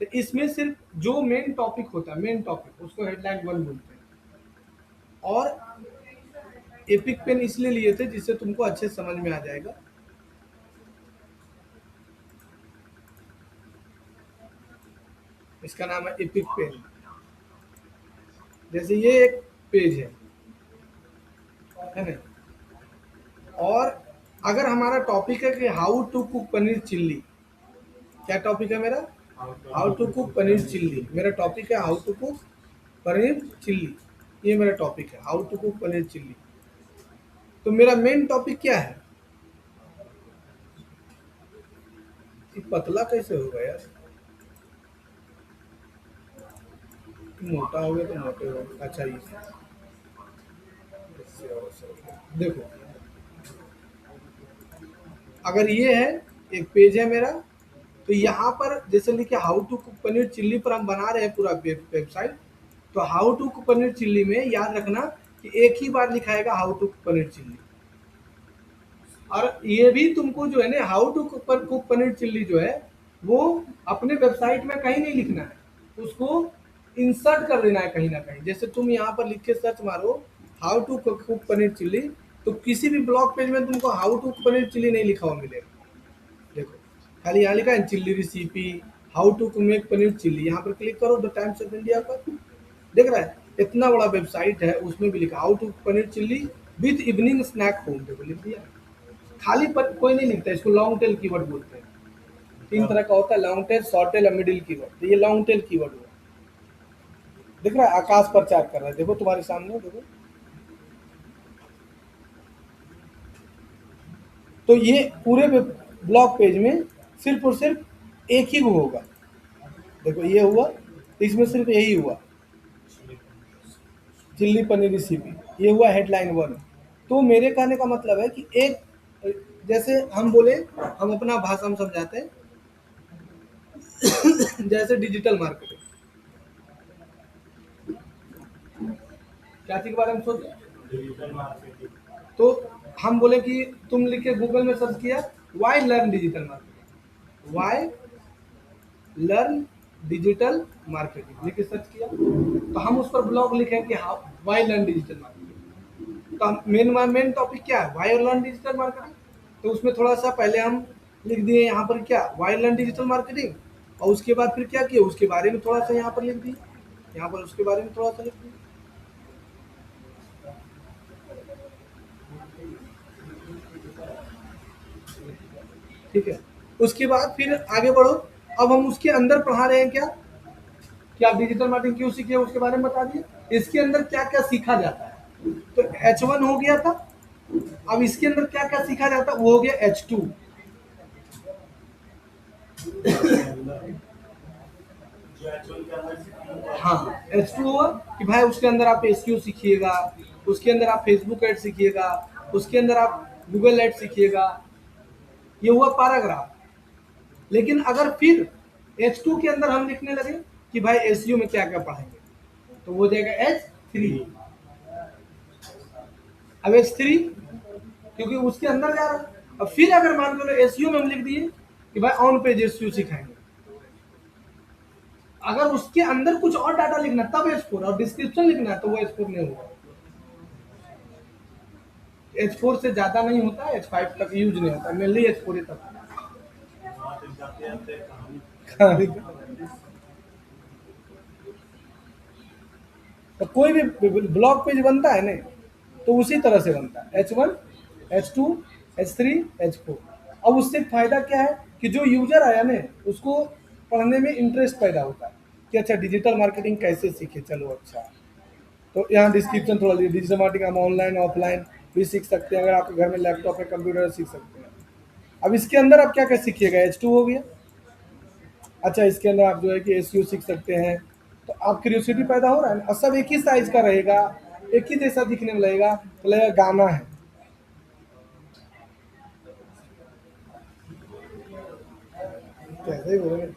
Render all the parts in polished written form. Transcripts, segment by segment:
तो इसमें सिर्फ जो मेन टॉपिक होता है, मेन टॉपिक, उसको हेडलाइन वन बोलते हैं। और एपिक पेन इसलिए लिए थे जिससे तुमको अच्छे से समझ में आ जाएगा। इसका नाम है एपिक पेन। जैसे ये एक पेज है ना। और अगर हमारा टॉपिक है कि how to cook paneer chilli, क्या टॉपिक है मेरा? How to cook paneer chilli. मेरा टॉपिक है how to cook paneer chilli. ये मेरा टॉपिक है, how to cook paneer chilli. तो मेरा मेन टॉपिक क्या है? ये पतला कैसे होगा यार? मोटा हो गया तो मोटे हो गए। अच्छा ये देखो, अगर ये है, एक पेज है मेरा, तो यहाँ पर जैसे लिखे how to cook paneer chilli पर हम बना रहे हैं पूरा वेबसाइट। तो how to cook paneer chilli में याद रखना कि एक ही बार लिखाएगा how to cook paneer chilli. और ये भी तुमको जो है ना, how to cook paneer chilli जो है वो अपने वेबसाइट में कहीं नहीं लिखना है, उसको इंसर्ट कर देना है कहीं ना कहीं। जैसे तुम यहाँ पर लिख के सर्च मारो how to cook paneer chilli, तो किसी भी ब्लॉग पेज में तुमको how to cook paneer chilli नहीं लिखा हुआ मिलेगा। देखो, खाली यहाँ लिखा है chilli recipe, how to make paneer chilli. यहाँ पर क्लिक करो द टाइम्स ऑफ इंडिया पर, देख रहा है इतना बड़ा वेबसाइट है, उसमें भी लिखा how to paneer chilli with evening snack home. देखो लिख दिया। खाली पर कोई नहीं लिखता, इसको लॉन्ग टेल कीवर्ड बोलते हैं। तीन तरह का होता है, लॉन्ग टेल, शॉर्ट टेल और मिडिल कीवर्ड। तो ये लॉन्ग टेल कीवर्ड हुआ। दिख रहा है आकाश प्रचार कर रहा है, देखो तुम्हारे सामने, देखो। तो ये पूरे ब्लॉग पेज में सिर्फ और सिर्फ एक ही वो होगा। देखो ये हुआ, तो इसमें सिर्फ यही हुआ, चिल्ली पनीर रेसिपी, ये हुआ हेडलाइन वन। तो मेरे कहने का मतलब है कि एक, जैसे हम बोले, हम अपना भाषा में समझाते हैं, जैसे डिजिटल मार्केटिंग, क्या चीज के बारे में सोचे? तो हम बोले कि तुम लिख के गूगल में सर्च किया why learn digital marketing, why learn digital marketing लिख के सर्च किया, तो हम उस पर ब्लॉग लिखे कि हाँ वाई लर्न डिजिटल मार्केटिंग। तो मेन टॉपिक क्या है? Why learn digital marketing. तो उसमें थोड़ा सा पहले हम लिख दिए यहाँ पर क्या, वाई लर्न डिजिटल मार्केटिंग, और उसके बाद फिर क्या किया, उसके बारे में थोड़ा सा यहाँ पर लिख दिए, यहाँ पर उसके बारे में थोड़ा सा लिख दिए। ठीक है, उसके बाद फिर आगे बढ़ो। अब हम उसके अंदर पढ़ा रहे हैं क्या, कि आप डिजिटल मार्केटिंग क्यों सीखे उसके बारे में बता दिए। इसके अंदर क्या क्या सीखा जाता है, तो H1 हो गया था। अब इसके अंदर क्या क्या सीखा जाता है, वो हो गया H2। हाँ H2 हुआ कि भाई उसके अंदर आप SEO सीखिएगा, उसके अंदर आप फेसबुक एड सीखिएगा, उसके अंदर आप गूगल एड सीखिएगा। ये हुआ पैराग्राफ। लेकिन अगर फिर H2 के अंदर हम लिखने लगे कि भाई SEO में क्या क्या पढ़ाएंगे, तो वो हो जाएगा H3। अब H3 क्योंकि उसके अंदर जा रहा है। अब फिर अगर मान लो SEO में हम लिख दिए कि भाई ऑन पेज SEO सिखाएंगे, अगर उसके अंदर कुछ और डाटा लिखना तब H4, और डिस्क्रिप्शन लिखना है तो वो H4 नहीं होगा। H4 से ज्यादा नहीं होता, H5 तक यूज नहीं होता, मेनली H4 ही तक। तो कोई भी ब्लॉग पेज बनता है ना, तो उसी तरह से बनता है, H1, H2, H3, H4। अब उससे फायदा क्या है कि जो यूजर आया ना, उसको पढ़ने में इंटरेस्ट पैदा होता है कि अच्छा डिजिटल मार्केटिंग कैसे सीखे, चलो अच्छा। तो यहाँ डिस्क्रिप्शन थोड़ा दिया, डिजिटल मार्केटिंग हम ऑनलाइन ऑफलाइन भी सीख सकते हैं, अगर आपके घर में लैपटॉप है, कंप्यूटर है, सीख सकते हैं। अब इसके अंदर आप क्या क्या सीखिएगा, H2 हो गया। अच्छा इसके अंदर आप जो है कि SEO सीख सकते हैं। तो आप क्यूरियोसिटी पैदा हो रहा है ना, और सब एक ही साइज का रहेगा, एक ही जैसा दिखने में लगेगा, तो लगेगा गाना है। कैसे ही बोलेंगे।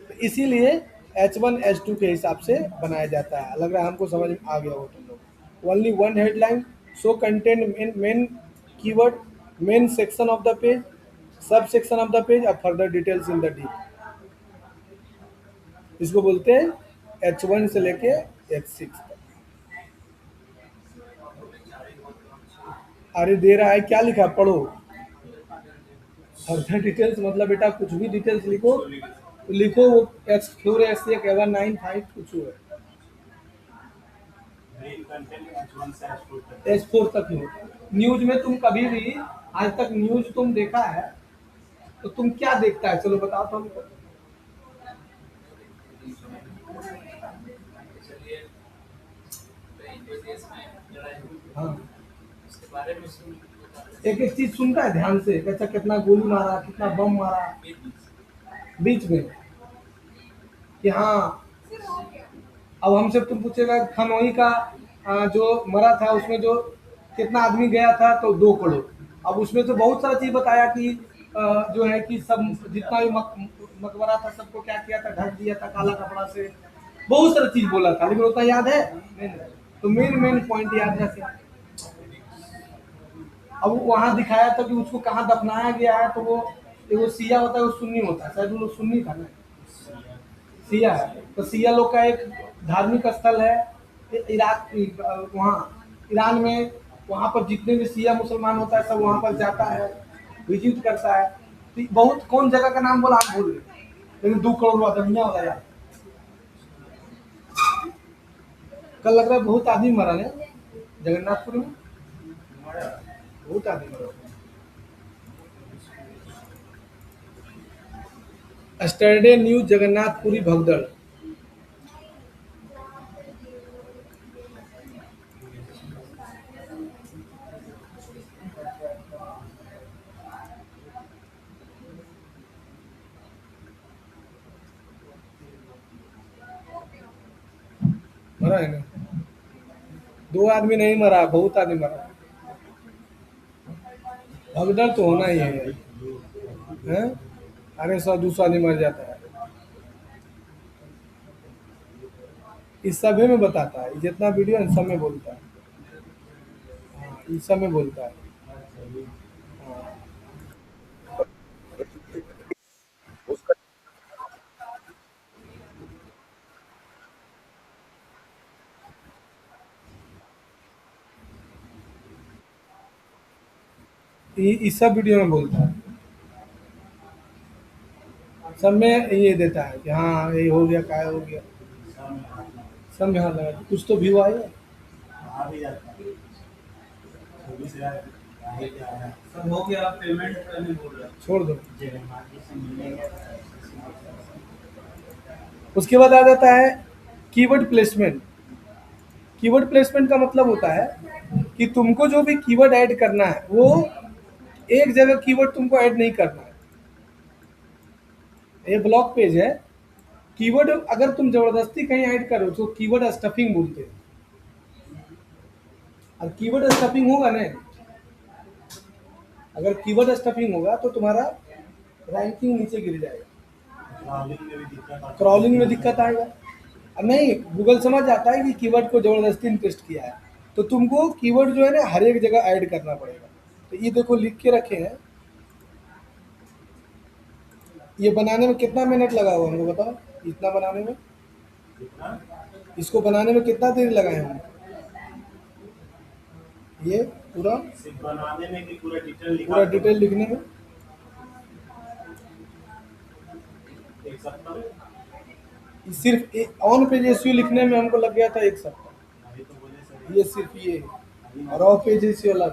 तो इसीलिए H1 H2 के हिसाब से बनाया जाता है। लग रहा है हमको समझ में आ गया हो तुम लोग। Only one headline, so content main keyword, main section of the page, sub section of the page और further details in the deep. इसको बोलते हैं H1 से लेके H6 तक। अरे दे रहा है, क्या लिखा है? पढ़ो। फर्दर डिटेल्स मतलब बेटा कुछ भी डिटेल्स लिखो, लिखो वो H4 H6 795 कुछ है, H4 तक ही होता है। न्यूज में तुम कभी भी आज तक न्यूज तुम देखा है तो तुम क्या देखता है, चलो बताओ तो हमको। हाँ, एक एक चीज सुनता है ध्यान से, अच्छा कितना गोली मारा, कितना बम मारा, बीच में कि हाँ। अब हमसे तुम पूछेगा खनोई का जो मरा था उसमें जो कितना आदमी गया था, तो 2 करोड़। अब उसमें तो बहुत सारा चीज बताया कि जो है कि सब जितना भी मकबरा था सबको क्या किया था, ढक दिया था काला कपड़ा से, बहुत सारा चीज बोला था, लेकिन उतना याद है नहीं। तो मेन मेन पॉइंट याद रखे। अब वहां दिखाया था कि उसको कहाँ दफनाया गया है, तो वो सिया होता है, वो सुन्नी होता है, शायद वो लोग सुन्नी था ना, सिया है। तो सिया लोग का एक धार्मिक स्थल है इराक, वहाँ ईरान में, वहाँ पर जितने भी सिया मुसलमान होता है सब वहाँ पर जाता है, विजिट करता है। तो बहुत, कौन जगह का नाम बोला आप भूल गए, लेकिन 2 करोड़ वाला दुनिया वाला यार। कल लग रहा है बहुत आदमी मरा है जगन्नाथपुर में, बहुत आदमी मरा। स्टरडे न्यूज जगन्नाथपुरी भगदड़। मरा है ना, 2 आदमी नहीं मरा, बहुत आदमी मरा। भगदड़ तो होना ही है, हैं? अरे 100 200 आदमी मर जाता है। इस सभी में बताता है, जितना वीडियो इन सब में बोलता है। हाँ, इस सब में बोलता है। हाँ, इस सब वीडियो में बोलता है, सब में ये देता है कि हाँ ये हो गया, क्या हो गया, सब में हाथ लगा कुछ तो व्यू आएगा। सब हो गया, पेमेंट करने बोल रहा है, छोड़ दो। उसके बाद आ जाता है कीवर्ड प्लेसमेंट। कीवर्ड प्लेसमेंट का मतलब होता है कि तुमको जो भी कीवर्ड ऐड करना है वो एक जगह कीवर्ड तुमको ऐड नहीं करना है। ये ब्लॉग पेज है, कीवर्ड अगर तुम जबरदस्ती कहीं ऐड करो तो कीवर्ड स्टफिंग बोलते हैं। और कीवर्ड स्टफिंग होगा ना, अगर कीवर्ड स्टफिंग होगा तो तुम्हारा रैंकिंग नीचे गिर जाएगा, क्रॉलिंग में दिक्कत आएगा। अब नहीं, गूगल समझ जाता है कि कीवर्ड को जबरदस्ती इंटरेस्ट किया है, तो तुमको कीवर्ड जो है ना हर एक जगह ऐड करना पड़ेगा। तो ये देखो लिख के रखे हैं, ये बनाने में कितना मिनट लगा हुआ हमको बताओ, इतना बनाने में, इसको बनाने में कितना देर लगाए हम, ये पूरा बनाने में कि पूरा डिटेल लिखने में सिर्फ ऑन पेज एसईओ लिखने में हमको लग गया था 1 सप्ताह। ये सिर्फ ये रॉ पेज एसईओ अलग,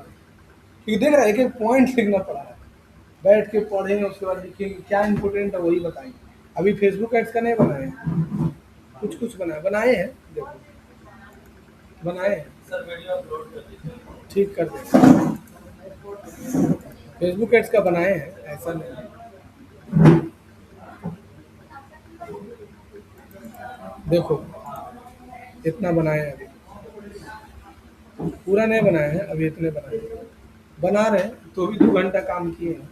क्योंकि देख रहा है एक एक पॉइंट लिखना पड़ा है, बैठ के पढ़ेंगे उसके बाद लिखेंगे क्या इंपॉर्टेंट है वही बताएंगे। अभी फेसबुक एड्स का नहीं बनाए हैं, कुछ कुछ बनाए हैं, देखो बनाए हैं सर, वीडियो अपलोड कर दीजिए, ठीक कर देंगे। फेसबुक एड्स का बनाए हैं, ऐसा नहीं। देखो इतना बनाए हैं, अभी पूरा नहीं बनाए हैं, अभी इतने बनाए हैं। बना रहे हैं तो भी 2 घंटा काम किए हैं।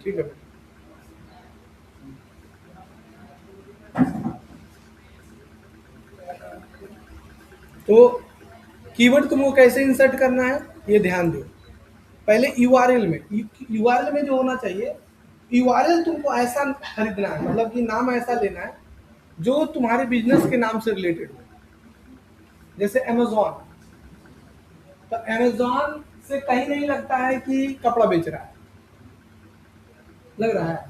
ठीक है, तो कीवर्ड तुमको कैसे इंसर्ट करना है, ये ध्यान दो। पहले यूआरएल में, यूआरएल में जो होना चाहिए, यूआरएल तुमको ऐसा खरीदना है, मतलब कि नाम ऐसा लेना है जो तुम्हारे बिजनेस के नाम से रिलेटेड हो। जैसे अमेजॉन, तो अमेजॉन से कहीं नहीं लगता है कि कपड़ा बेच रहा है, लग रहा है,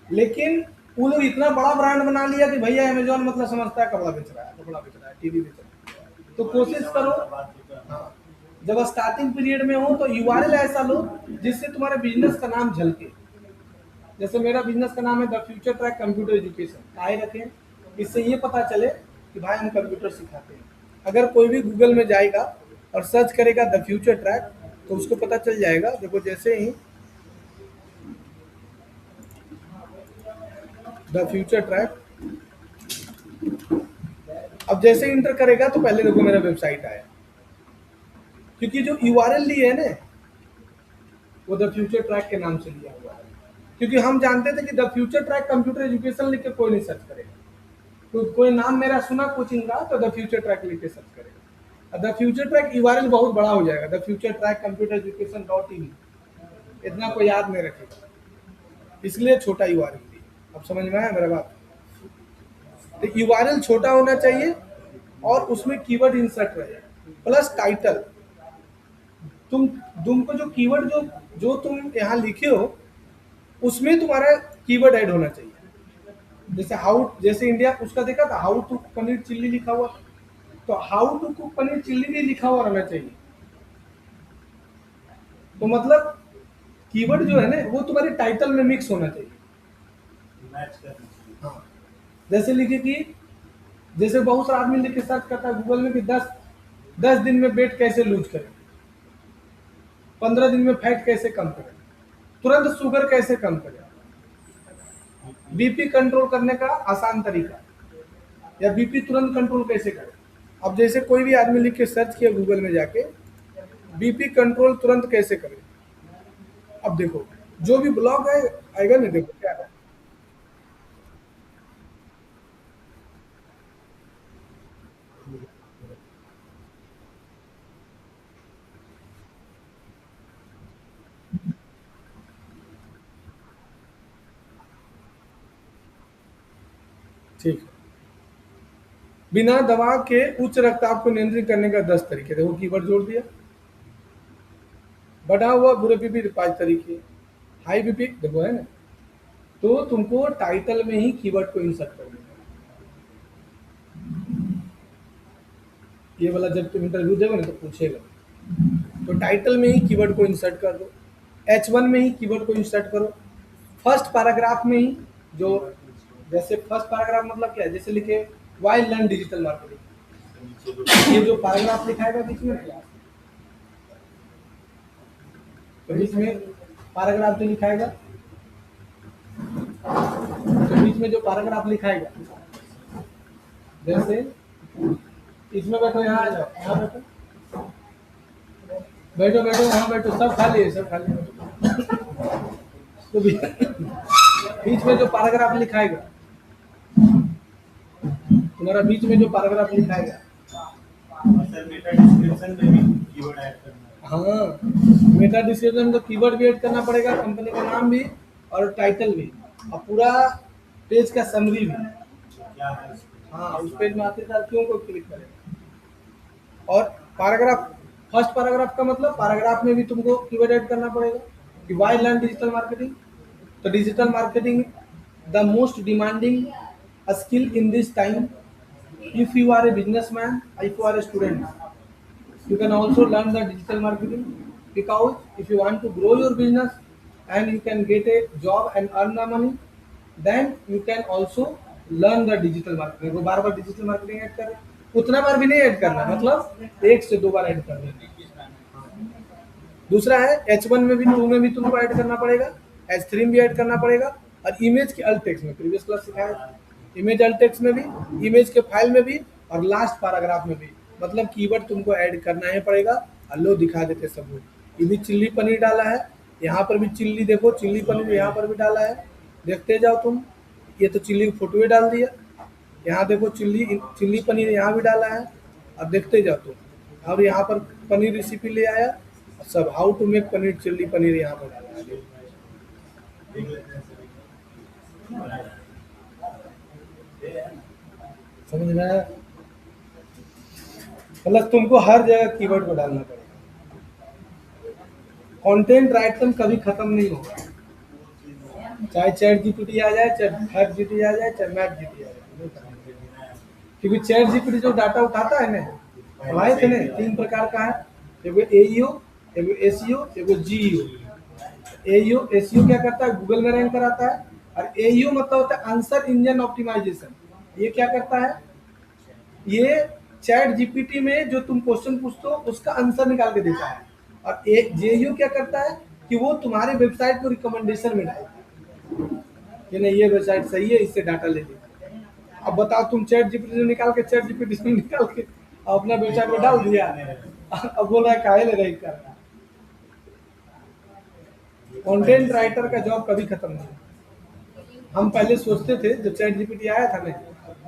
लेकिन वो लोग इतना बड़ा ब्रांड बना लिया कि भैया अमेजॉन मतलब समझता है कपड़ा बेच रहा है, कपड़ा बेच रहा है, टीवी बेच रहा है। तो कोशिश करो, हाँ, जब स्टार्टिंग पीरियड में हो तो यूआरएल ऐसा लो जिससे तुम्हारे बिजनेस का नाम झलके। जैसे मेरा बिजनेस का नाम है the future track computer education, काहे रखें, इससे ये पता चले कि भाई हम कंप्यूटर सिखाते हैं। अगर कोई भी गूगल में जाएगा और सर्च करेगा द फ्यूचर ट्रैक, तो उसको पता चल जाएगा। देखो जैसे ही द फ्यूचर ट्रैक, अब जैसे इंटर करेगा तो पहले देखो मेरा वेबसाइट आया, क्योंकि जो यूआरएल ली है ना वो द फ्यूचर ट्रैक के नाम से लिया हुआ है। क्योंकि हम जानते थे कि the future track computer education लिख के कोई नहीं सर्च करेगा, तो कोई नाम मेरा सुना कोचिंग का तो द फ्यूचर ट्रैक लिख के सर्च करेगा। द फ्यूचर ट्रैक यूआरएल बहुत बड़ा हो जाएगा, the future track computer education .in, इतना कोई याद नहीं रखेगा, इसलिए छोटा यूआरएल दी। अब समझ में आया मेरा बात? तो यूआरएल छोटा होना चाहिए और उसमें कीवर्ड इंसर्ट रहे, प्लस टाइटल। तुमको जो कीवर्ड जो तुम यहाँ लिखे हो उसमें तुम्हारा कीवर्ड ऐड होना चाहिए। जैसे हाउ, जैसे इंडिया उसका देखा था हाउ टू पनीर चिल्ली लिखा हुआ, तो how to cook paneer chilli भी लिखा हुआ रहना चाहिए। तो मतलब कीवर्ड जो है ना वो तुम्हारे टाइटल में मिक्स होना चाहिए, मैच करना चाहिए। हाँ, जैसे लिखे कि, जैसे बहुत सारा आदमी लिख के सर्च करता है गूगल में कि 10 दिन में वेट कैसे लूज करें, 15 दिन में फैट कैसे कम करें, तुरंत शुगर कैसे कम करें, बीपी कंट्रोल करने का आसान तरीका, या बीपी तुरंत कंट्रोल कैसे करें। अब जैसे कोई भी आदमी लिख के सर्च किया गूगल में जाके बीपी कंट्रोल तुरंत कैसे करें, अब देखो जो भी ब्लॉग है आएगा ना, देखो क्या है। ठीक है, बिना दवा के उच्च रक्तचाप को नियंत्रित करने का 10 तरीके, देखो कीवर्ड जोड़ दिया। बढ़ा हुआ बुरे बीपी 5 तरीके, हाई बीपी देखो है ना। तो तुमको टाइटल में ही कीवर्ड को इंसर्ट कर देना। ये वाला जब तुम इंटरव्यू दोगे ना तो पूछेगा, तो टाइटल में ही कीवर्ड को इंसर्ट कर दो, H1 में ही कीवर्ड को इंसर्ट करो, फर्स्ट पैराग्राफ में ही। जो जैसे फर्स्ट पैराग्राफ मतलब क्या है, जैसे लिखे वाई लर्न डिजिटल मार्केटिंग, ये जो पैराग्राफ लिखाएगा बीच में क्या, तो बीच में पैराग्राफ जो लिखाएगा, तो बीच में जो पैराग्राफ लिखाएगा, जैसे इसमें बैठो, यहाँ आ जाओ, यहाँ बैठो, बैठो बैठो यहाँ बैठो, सब खाली है, सब खाली है। तो बीच में जो पैराग्राफ लिखाएगा, तुम्हारा बीच में जो पैराग्राफ लिखाएगा, हाँ, मेटा डिस्क्रिप्शन में तो कीवर्ड भी ऐड करना पड़ेगा, कंपनी का नाम भी और टाइटल भी, और पूरा पेज का समरी भी। हाँ, उस पेज में आते सार क्यों को क्लिक करेगा। और पैराग्राफ, फर्स्ट पैराग्राफ का मतलब पैराग्राफ में भी तुमको कीवर्ड ऐड करना पड़ेगा कि व्हाई लर्न डिजिटल मार्केटिंग। तो digital marketing the most demanding skill in this time, if you are a businessman, if you are a student, you can also learn the digital marketing, because if you want to grow your business and you can get a job and earn the money, then you can also learn the digital marketing। वो बार बार digital marketing add कर, उतना बार भी नहीं add करना, मतलब 1 से 2 बार add कर देना। दूसरा है H1 में भी, 2 में भी तुमको ऐड करना पड़ेगा, H3 में भी ऐड करना पड़ेगा, और इमेज के अल्ट टेक्स्ट में प्रीवियस क्लास सिखाया, इमेज अल्ट टेक्स्ट में भी, इमेज के फाइल में भी, और लास्ट पैराग्राफ में भी, मतलब कीवर्ड तुमको ऐड करना ही पड़ेगा। लो दिखा देते सब लोग, ये भी चिल्ली पनीर डाला है, यहाँ पर भी चिल्ली, देखो चिल्ली पनीर यहाँ पर भी डाला है, देखते जाओ तुम। ये तो चिल्ली की फोटो डाल दिया, यहाँ देखो चिल्ली पनीर यहाँ भी डाला है, अब देखते जाओ तुम। और यहाँ पर पनीर रेसिपी ले आया, सब how to make paneer chilli paneer यहाँ पर डाला। समझ में आया? मतलब तुमको हर जगह कीवर्ड को डालना पड़ेगा। कंटेंट राइटिंग कभी खत्म नहीं होगा, चाहे चैट जीपीटी आ जाए, चाहे फैक्ट जीपीटी आ जाए, चाहे मैथ जीपीटी आ जाए। क्योंकि चैट जीपीटी जो डाटा उठाता है ना, पढ़ाए थे ना, 3 प्रकार का है, एगो एईओ, एगो एसईओ, एगो जीईओ। एईओ एसईओ क्या करता है, गूगल में रैंक कराता है। और एईओ मतलब होता है आंसर इंजन ऑप्टिमाइजेशन। ये क्या करता है, ये चैट जीपीटी में जो तुम क्वेश्चन पूछते हो उसका आंसर निकाल के देता है। और जेयू क्या करता है कि वो तुम्हारे वेबसाइट को रिकमेंडेशन में डालता है कि नहीं ये वेबसाइट सही है, इससे डाटा ले लेते। अब बताओ, तुम चैट जीपीटी से निकाल के अपना वेबसाइट में डाल दिया, अब बोल रहा है काहे ले रही कर रहा। कंटेंट राइटर का जॉब कभी खत्म नहीं होगा। हम पहले सोचते थे जब चैट जीपीटी आया था ना,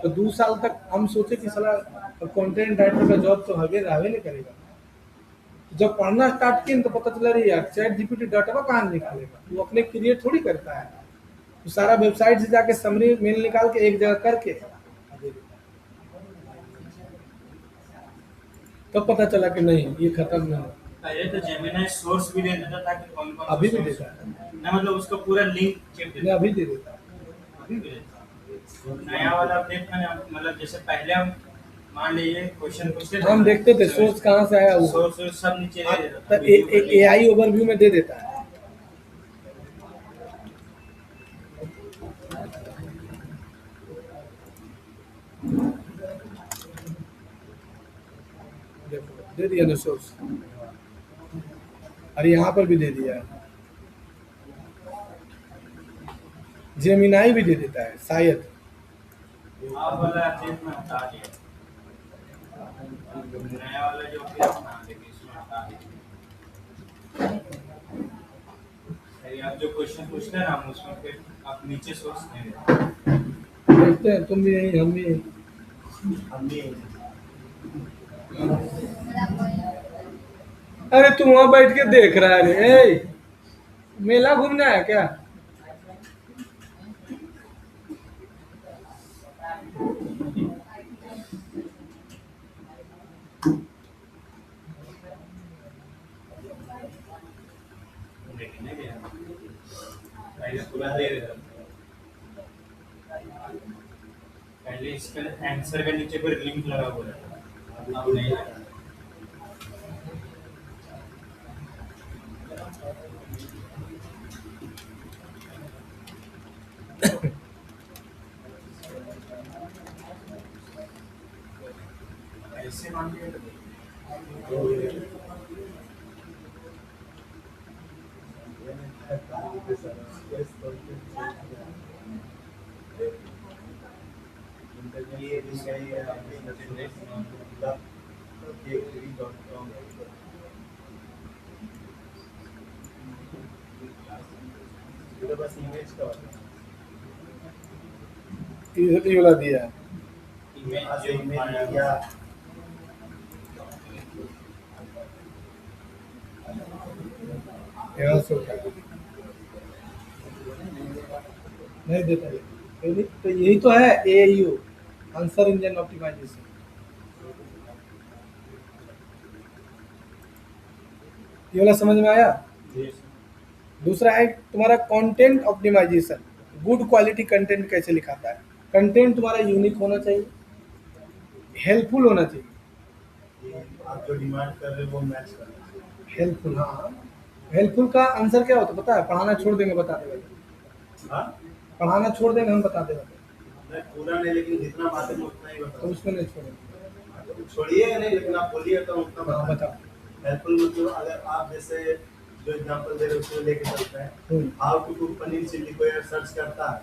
तो 2 साल तक हम सोचे कि साला कंटेंट राइटर का जॉब तो हवे नहीं करेगा। जब पढ़ना स्टार्ट किए तो पता चला रही यार चैट जीपीटी डाटा कहाँ निकालेगा, वो अपने क्रिएट थोड़ी करता है। तो सारा वेबसाइट से जाके समरी मेल निकाल के एक जगह करके तब पता चला कि नहीं ये खत्म नहीं है। पहले तो जेमिनी सोर्स भी दे देता था कि कौन कौन अभी भी देता है ना, मतलब उसका पूरा लिंक चेक नहीं, अभी दे देता है। अभी भी देता है। नया वाला अपडेट में मतलब जैसे पहले हम मान लीजिए क्वेश्चन पूछते हम देखते थे सोर्स कहाँ से आया, वो सोर्स सब नीचे दे देता था। एआई ओवरव्यू में दे देता है। देखो दे दिया ना सोर्स, और यहाँ पर भी दे दिया है, जेमिनाई भी दे देता है शायद। आप वाला अपडेट में हटा दिया, नया वाला जो फिर अपना देखिए इसमें हटा दिया। अरे आप जो क्वेश्चन पूछते हैं ना हम उसमें फिर आप नीचे सोर्स नहीं देते। देखते हैं, तुम भी यही, हम भी यही। अरे तू वहां बैठ के देख रहा है रे, ए, मेला घूमना है क्या? पहले पूरा दे देता, पहले इसका आंसर के नीचे पर लिंक लगा हुआ है, अब नहीं लगा। ऐसे मान लिया बस इमेज का ये वाला दिया है। इमेज या यहाँ से उठा नहीं देता है। तो यही तो है एआईयू, आंसर इंजन ऑप्टिमाइजेशन। ये वाला समझ में आया? दूसरा है तुम्हारा content optimization, good quality content कैसे लिखाता है। कंटेंट तुम्हारा यूनिक होना चाहिए, हेल्पफुल होना चाहिए। आप जो डिमांड कर रहे हो वो मैच करना चाहिए। हेल्पफुल, हाँ। हेल्पफुल का आंसर क्या होता है पता है? पढ़ाना छोड़ देंगे, बता देगा। हाँ पढ़ाना छोड़ देंगे, हम बता देगा। मैं पूरा नहीं, लेकिन जितना बातें मैं उतना ही तो बताऊँ। उसमें नहीं छोड़ेंगे। तो छोड़िएगा नहीं, लेकिन आप बोलिए तो उतना हाँ, बताओ। बताओ। हेल्पफुल मतलब अगर आप जैसे जो एग्जांपल दे रहे हो उसको लेके चलते हैं, how to cook paneer chilli को यार सर्च करता है,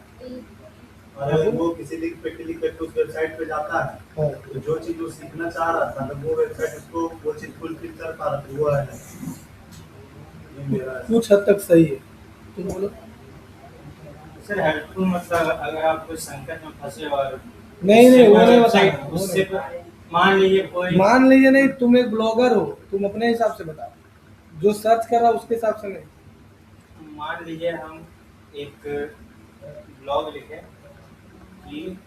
और अगर वो किसी लिंक पे क्लिक करके उस वेबसाइट पे जाता है, हाँ। तो जो चीज वो सीखना चाह रहा था, तो वो वेबसाइट उसको वो चीज फुलफिल कर पा रहा था, वो है ये मेरा है। कुछ हद तक सही है, तुम बोलो। सर हेल्पफुल मतलब अगर आप कोई संकट में फंसे और नहीं, वो नहीं वेबसाइट बताना, वो उससे नहीं। मान लीजिए कोई मान लीजिए नहीं, तुम एक ब्लॉगर हो, तुम अपने हिसाब से बताओ, जो सर्च कर रहा है उसके हिसाब से नहीं। मान लीजिए हम एक ब्लॉग लिखे कि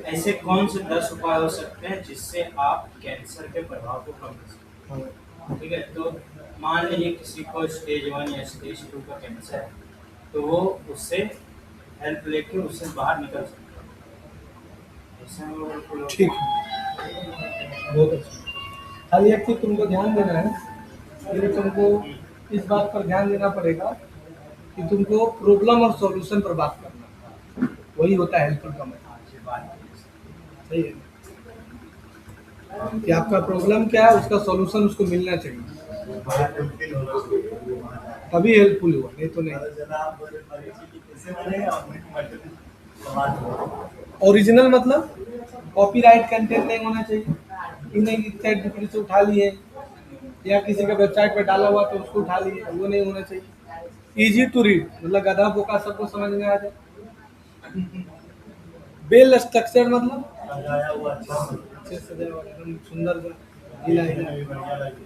ऐसे कौन से 10 उपाय हो सकते हैं जिससे आप कैंसर के प्रभाव को कम कर सकते हैं। ठीक है, तो मान लीजिए किसी को स्टेज 1 या स्टेज 2 का कैंसर है, तो वो उससे हेल्प लेके उससे बाहर निकल सकता है। ऐसे हम लोग बिल्कुल ठीक है, बहुत अच्छा। खाली एक चीज तुमको ध्यान देना है, फिर तुमको इस बात पर ध्यान देना पड़ेगा कि तुमको प्रॉब्लम और सॉल्यूशन पर बात करना, वही होता है हेल्पफुल का मतलब। आज ये बात की। सही है कि आपका प्रॉब्लम क्या है, उसका सॉल्यूशन उसको मिलना चाहिए, बड़ा मुश्किल होना चाहिए। तभी हेल्पफुल हुआ, नहीं तो नहीं। अगर जनाब कैसे बनेगा और मटेरियल समाज में। ओरिजिनल मतलब कॉपीराइट कंटेंट नहीं होना चाहिए, कि नहीं चैट जीपीटी से उठा लिए या किसी का वेबसाइट पे डाला हुआ तो उसको उठा लिए, वो नहीं होना चाहिए। इजी टू रीड मतलब गधा बोका सबको समझ में आ जाए। वेल स्ट्रक्चर्ड मतलब सजाया हुआ अच्छा हो। अच्छे से सजाया हुआ, एकदम सुंदर सा हिला हिला, देखने में भी बढ़िया लगे।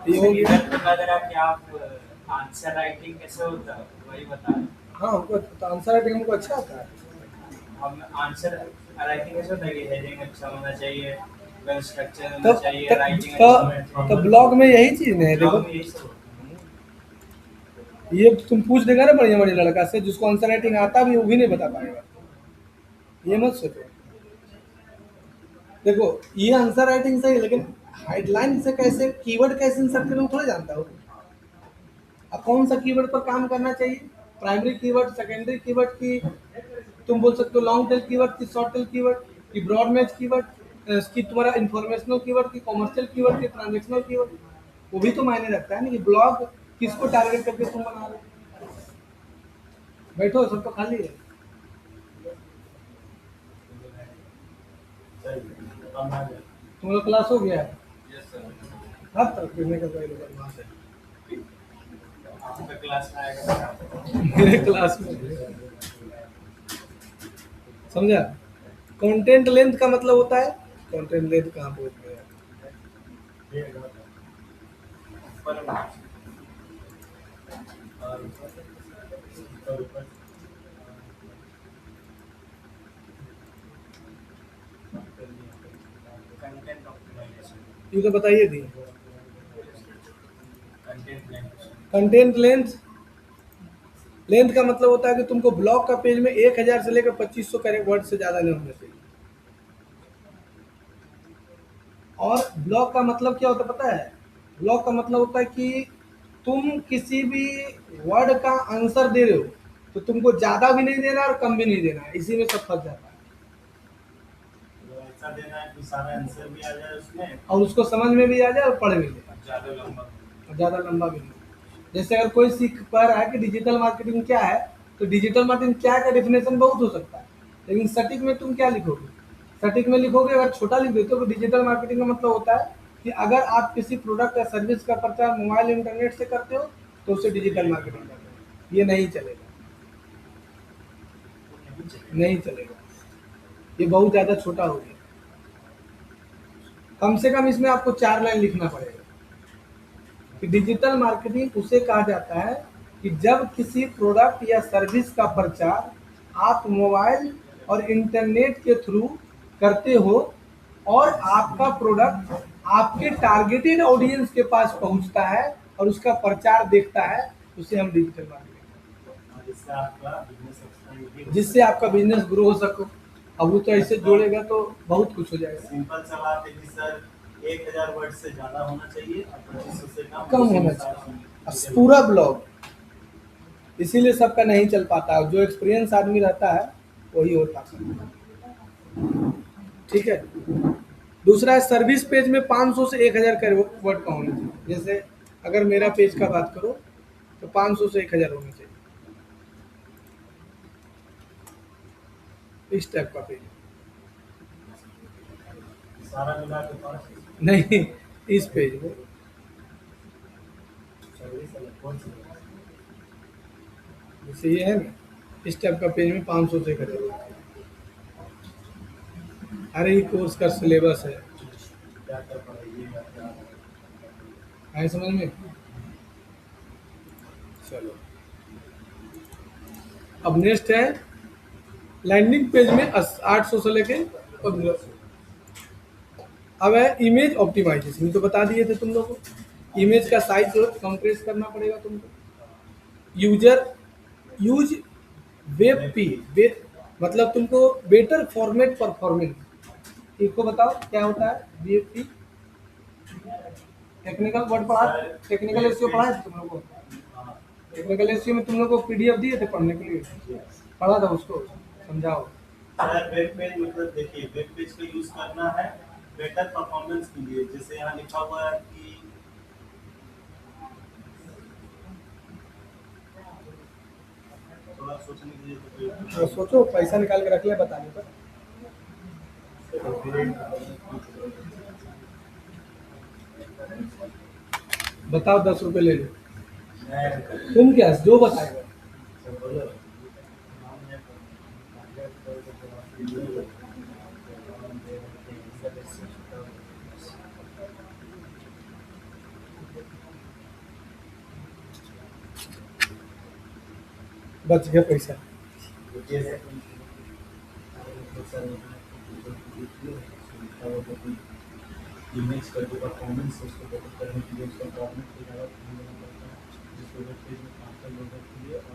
ये हो गया। इधर बता रहा कि आप आंसर राइटिंग कैसे होता है वही बता रहे हैं। हाँ, हमको तो आंसर राइटिंग हमको अच्छा आता है। हम आंसर राइटिंग कैसे होता है कि हेडिंग अच्छा होना चाहिए, वेल स्ट्रक्चर तो होना चाहिए, राइटिंग अच्छा होना चाहिए। तो ब्लॉग में यही चीज है, देखो ब्लॉग में यही सब होता है। ये तुम पूछ देगा ना बढ़िया बढ़िया लड़का से जिसको आंसर राइटिंग आता भी, वो भी नहीं बता पाएगा, ये मत सोचो। देखो ये आंसर राइटिंग सही है, लेकिन हेडलाइन से कैसे कीवर्ड कैसे इंसर्ट करें वो थोड़ा जानता हो। अब कौन सा कीवर्ड पर काम करना चाहिए, प्राइमरी कीवर्ड, सेकेंडरी कीवर्ड की, तुम बोल सकते हो लॉन्ग टेल कीवर्ड की, शॉर्ट टेल कीवर्ड की, ब्रॉड मैच कीवर्ड की, तुम्हारा इन्फॉर्मेशनल कीवर्ड की, कॉमर्शियल कीवर्ड की, ट्रांजेक्शनल कीवर्ड, वो भी तो मायने रखता है ना कि ब्लॉग किसको टारगेट करके तुम बना रहे हो। बैठो, सब तो खाली है। सही। हम आ गए। तुम लोग क्लास हो गया है, हर तरफ फिरने का कोई वहाँ से आपका क्लास में आएगा। मेरे क्लास में समझा। कंटेंट लेंथ का मतलब होता है, कंटेंट लेंथ कहाँ पहुँच गया। ये बात है। ऊपर में और ऊपर कंटेंट ऑप्टिमाइजेशन, ये तो बताइए थी। Content language. Content length, length का मतलब होता है कि तुमको ब्लॉग का पेज में 1000 से लेकर 2500 कैरेक्टर वर्ड से ज़्यादा नहीं होना चाहिए। और ब्लॉग का मतलब क्या होता है पता है, ब्लॉग का मतलब होता है कि तुम किसी भी वर्ड का आंसर दे रहे हो तो तुमको ज़्यादा भी नहीं देना और कम भी नहीं देना है, इसी में सब फंस जाता है। तो ऐसा देना है कि सारा आंसर भी आ जाए उसमें। और उसको समझ में भी आ जाए और पढ़ भी ले, ज़्यादा लंबा और ज़्यादा लंबा भी नहीं। जैसे अगर कोई सीख पा रहा है कि डिजिटल मार्केटिंग क्या है, तो डिजिटल मार्केटिंग क्या का डेफिनेशन बहुत हो सकता है, लेकिन सटीक में तुम क्या लिखोगे, सटीक में लिखोगे अगर छोटा लिख देते हो तो डिजिटल मार्केटिंग का मतलब होता है कि अगर आप किसी प्रोडक्ट या सर्विस का प्रचार मोबाइल इंटरनेट से करते हो तो उसे डिजिटल मार्केटिंग करते हो। ये नहीं चलेगा, नहीं चाहिए। नहीं चलेगा, ये बहुत ज़्यादा छोटा हो गया। कम से कम इसमें आपको 4 लाइन लिखना पड़ेगा कि डिजिटल मार्केटिंग उसे कहा जाता है कि जब किसी प्रोडक्ट या सर्विस का प्रचार आप मोबाइल और इंटरनेट के थ्रू करते हो और आपका प्रोडक्ट आपके टारगेटेड ऑडियंस के पास पहुंचता है और उसका प्रचार देखता है, उसे हम डिजिटल मार्केटिंग, और जिससे आपका बिजनेस एक्सपेंड भी हो। जिससे आपका बिजनेस ग्रो हो सको। अब वो तो ऐसे जोड़ेगा तो बहुत कुछ हो जाएगा। सिंपल सा बात है कि सर 1000 वर्ड से ज़्यादा होना चाहिए और 2500 से कम होना चाहिए, अब पूरा ब्लॉग, इसीलिए सबका नहीं चल पाता, जो एक्सपीरियंस आदमी रहता है वही होता है। ठीक है। दूसरा है सर्विस पेज में 500 से 1000 का वर्ड का होना चाहिए। जैसे अगर मेरा पेज का बात करो तो 500 से 1000 होना चाहिए, इस टाइप का पेज। सारा मिला के पास नहीं, इस पेज में 24 अलग कौन सी जैसे ये है ना, इस टाइप का पेज में 500 से करेगा। अरे ये कोर्स का सिलेबस है, क्या क्या पढ़ाइएगा क्या? आए समझ में? चलो अब नेक्स्ट है लैंडिंग पेज में 800 से लेके 1500। अब है इमेज ऑप्टिमाइजेशन, तो बता दिए थे तुम लोगों को। इमेज का साइज कंप्रेस करना पड़ेगा तुमको। यूजर यूज वेब पी मतलब तुमको बेटर फॉर्मेट परफॉर्मेंस, इसको बताओ क्या होता है वेब पी। टेक्निकल वर्ड पढ़ा, टेक्निकल एसईओ पढ़ा है तुम लोगों को? टेक्निकल एसईओ में तुम लोग को पीडीएफ दिए थे पढ़ने के लिए, पढ़ा था उसको, समझाओ। सर वेब पेज मतलब देखिए, वेब पेज का यूज करना है बेटर परफॉर्मेंस के लिए। जैसे यहाँ लिखा हुआ है कि थोड़ा सोचने के लिए तो सोचो, पैसा निकाल के रख ले बताने पर। बताओ 10 रुपए ले लो, तुम क्या जो बताएगा। बच गया पैसा। इमेज का जो परफॉर्मेंस है उसको बेटर करने के लिए उसका फॉर्मेट को ज़्यादा ध्यान देना पड़ता है, जिसको वेब पेज में काम कर लोगों के लिए और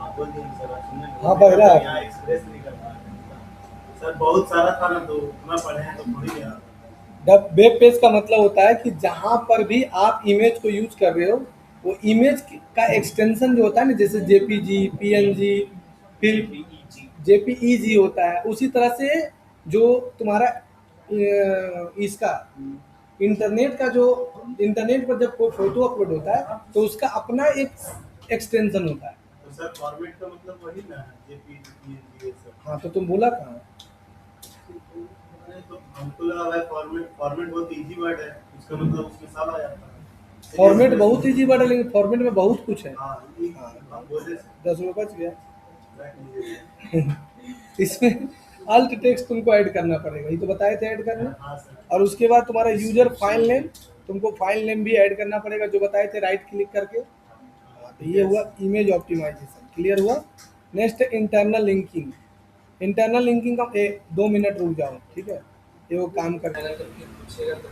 आप बोल दिए सर, आप सुनने हाँ, बगरा है। यहाँ एक्सप्रेस नहीं कर पा रहे हैं सर, बहुत सारा था ना, तो उतना पढ़े हैं तो थोड़ी याद। वेब पेज का मतलब होता है कि जहां पर भी आप इमेज को यूज कर रहे हो, वो इमेज का एक्सटेंशन जो होता है ना, जैसे जेपीजी, पीएनजी, फिर जेपीईजी होता है, उसी तरह से जो तुम्हारा इसका इंटरनेट का जो इंटरनेट पर जब कोई फोटो अपलोड होता है तो उसका अपना एक एक्सटेंशन होता है। तो सर फॉर्मेट का मतलब वही ना है, जेपीजी पीएनजी ये सब। हाँ, तो तुम बोला कहाँ? अरे तो हमको लगा भाई फॉर्मेट, फॉर्मेट बहुत इजी वर्ड है, उसका मतलब उसमें सब आ जाता है। फॉर्मेट बहुत ईजी वर्ड है, लेकिन फॉर्मेट में बहुत कुछ है। हाँ, हम बोले 10 रुपये बच गया। रख लीजिए। इसमें अल्ट टेक्स्ट तुमको ऐड करना पड़ेगा, ये तो बताए थे ऐड करना। हाँ सर। और उसके बाद तुम्हारा यूजर फाइल नेम, तुमको फाइल नेम भी ऐड करना पड़ेगा जो बताए थे, राइट क्लिक करके। तो ये हुआ इमेज ऑप्टिमाइजेशन, क्लियर हुआ। Next internal linking. Internal linking का 2 मिनट रुक जाओ, ठीक है, ये वो काम कर। पूछेगा तो